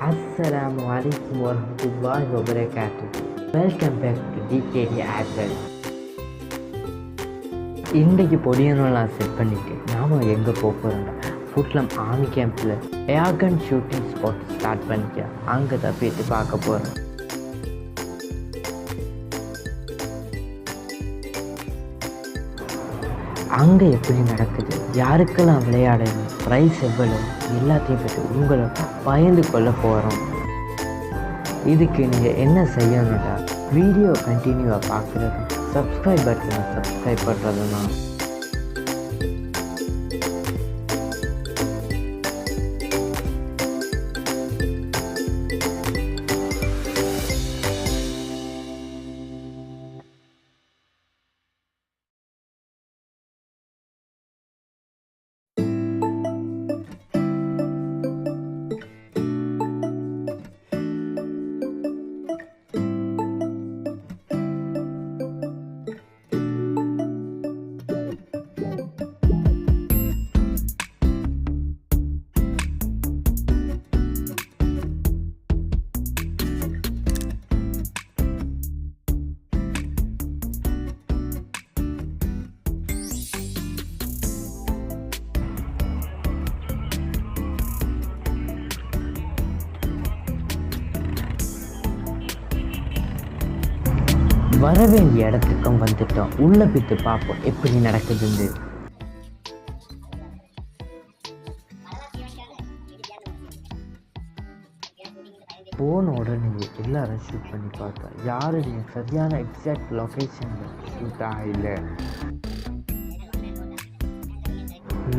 Assalamu alaikum warahmatullahi wabarakatuh. Welcome back to DKD Advent. இன்றைக்கு பொடியனெல்லாம் set பண்ணிவிட்டு நாம் எங்கே போகிறோம்னா ஃபுட்லம் ஆர்மி கேம்பில் ஏர்கன் ஷூட்டிங் ஸ்பாட் ஸ்டார்ட் பண்ணிக்க அங்கே தான் போய்ட்டு பார்க்க போகிறோம். அங்கே எப்படி நடக்குது, யாருக்கெல்லாம் விளையாடணும், ப்ரைஸ் எவ்வளோ, எல்லாத்தையும் பற்றி உங்களை பயந்து கொள்ள போகிறோம். இதுக்கு நீங்கள் என்ன செய்யணும்டா, வீடியோ கண்டினியூவாக பார்க்குறது, சப்ஸ்கிரைப் பட்டனை சப்ஸ்கிரைப் பண்ணுறதுனா வர வேண்டிய இடத்துக்கும் வந்துட்டோம். உள்ளே போய்ட்டு பார்ப்போம் எப்படி நடக்குதுன்னு. போன உடனே எல்லாரும் ஷூட் பண்ணி பார்த்தா யாரும் சரியான எக்ஸாக்ட் லொக்கேஷனில் ஷூட் ஆகலை.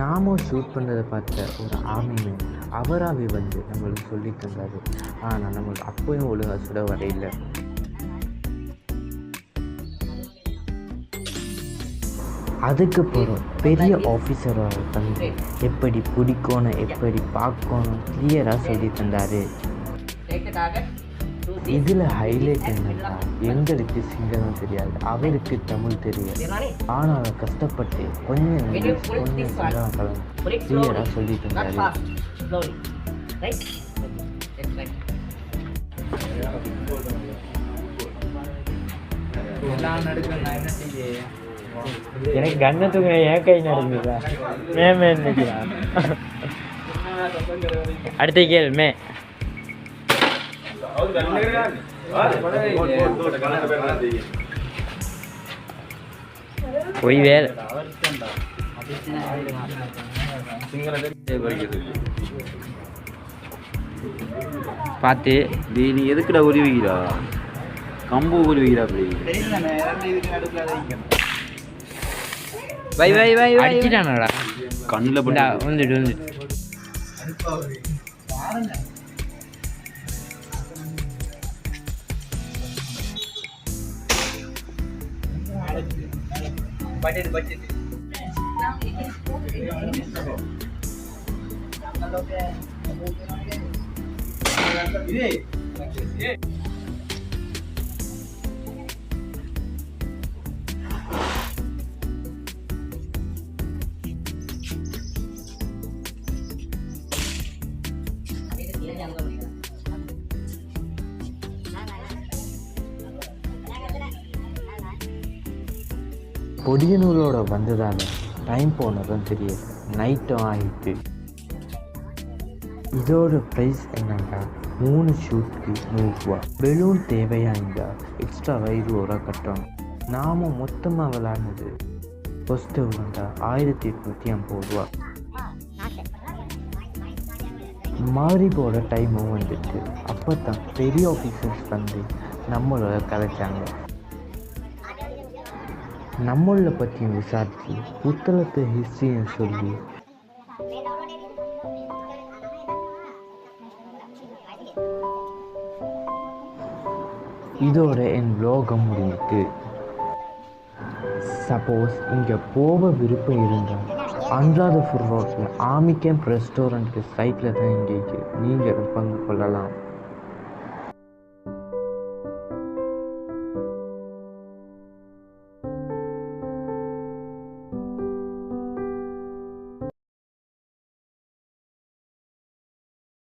நாமும் ஷூட் பண்ணதை பார்த்த ஒரு ஆர்மிமேன் அவராகவே வந்து நம்மளுக்கு சொல்லி தந்தார். ஆனால் நம்மளுக்கு அப்போயும் ஒழுங்காக சுட வரையில்லை. அதுக்கு போகிறோம் பெரிய ஆஃபீஸரோட வந்து எப்படி பிடிக்கணும், எப்படி பார்க்கணும் கிளியராக சொல்லி தந்தார். இதில் ஹைலைட் என்னன்னா, எங்களுக்கு சிங்களம் தெரியாது, அவருக்கு தமிழ் தெரியாது. ஆனால் கஷ்டப்பட்டு கொஞ்சம் கொஞ்சம் சிங்களம் கலந்து கிளியராக சொல்லி தந்தார். எனக்கு கண்ணத்துக்கு ஏன் கை நடந்துதா மேமே நினைக்கிறான். அடுத்த கேள் மே போய் வேலை பார்த்து நீ எதுக்குடா உருவிக்கிறா, கம்பு உருவிக்கிறா அப்படி வை வை வை அடிச்சிட்டானடா கண்ணில் போட்டா வந்துட்டு பொடியனூரோட வந்ததால டைம் போனதும் தெரியாது, நைட்டும் ஆகிட்டு. இதோட ப்ரைஸ் என்னன்னா 3 ஷூட்க்கு 100 ரூபா. பெலூன் தேவையா இருந்தால் எக்ஸ்ட்ரா 20 ரூபா கட்டணும். நாம் மொத்தமாக விளாட்னது ஃபஸ்ட்டு வந்தா 1850 ரூபா. மாறி போகிற டைமும் வந்துட்டு. அப்போ தான் பெரிய ஆஃபீஸர்ஸ் வந்து நம்மளோட கலைச்சாங்க. நம்மளை பற்றியும் விசாரித்து புத்தகத்தை ஹிஸ்ட்ரியும் சொல்லி இதோட என் வ்ளாகம் முடியுது. சப்போஸ் இங்கே போக விருப்பம் இருந்தால் அனுராதபுர் ரோட்டில் ஆர்மி கேம்ப் ரெஸ்டாரண்ட்டுக்கு சைட்டில் தான் இங்கே நீங்கள் பங்கு கொள்ளலாம்.